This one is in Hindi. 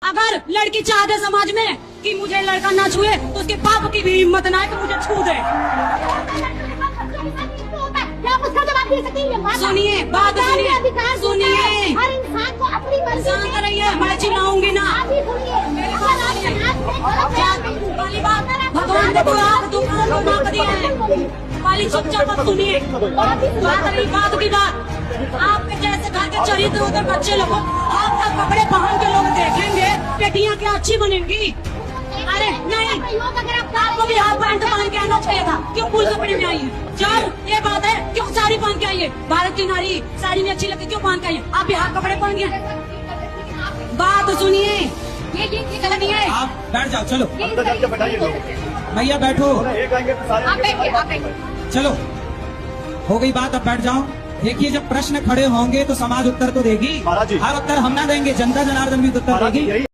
अगर लड़की चाहते समाज में कि मुझे लड़का ना छुए तो उसके बाप की भी हिम्मत ना है कि मुझे छू दे। सुनिए बात सुनिए हर इंसान को अपनी मर्जी शांत रहिए, मैं चिल्लाऊंगी ना। भगवान ने तो आप दुकान को नाक दिए हैं, वाली चुपचाप आप सुनिए। बात की बात, आपके जैसे घर के चरित्र उधर बच्चे लोगों आप तक कपड़े पहन के लोग देखेंगे बेटियां क्या अच्छी बनेंगी। अरे नहीं, आपको भी हाफ पैंट पहन के आना चाहिए था, क्यों फुल कपड़े में आई है? चल ये बात है, क्यों साड़ी पहन के आई है? भारत की नारी साड़ी में अच्छी लगती, क्यों पहन के आई है? आप भी हाफ कपड़े पहन के। बात सुनिए, ये गलत नहीं है। आप बैठ जाओ, चलो अंदर जाके बैठाइए लोग। भैया बैठो, एक आएंगे तो सारे आप बैठिए। चलो हो गई बात, अब बैठ जाओ। देखिए जब प्रश्न खड़े होंगे तो समाज उत्तर तो देगी। महाराज जी। हर उत्तर हम ना देंगे, जनता जनार्दन भी उत्तर महाराज जी, देगी। यही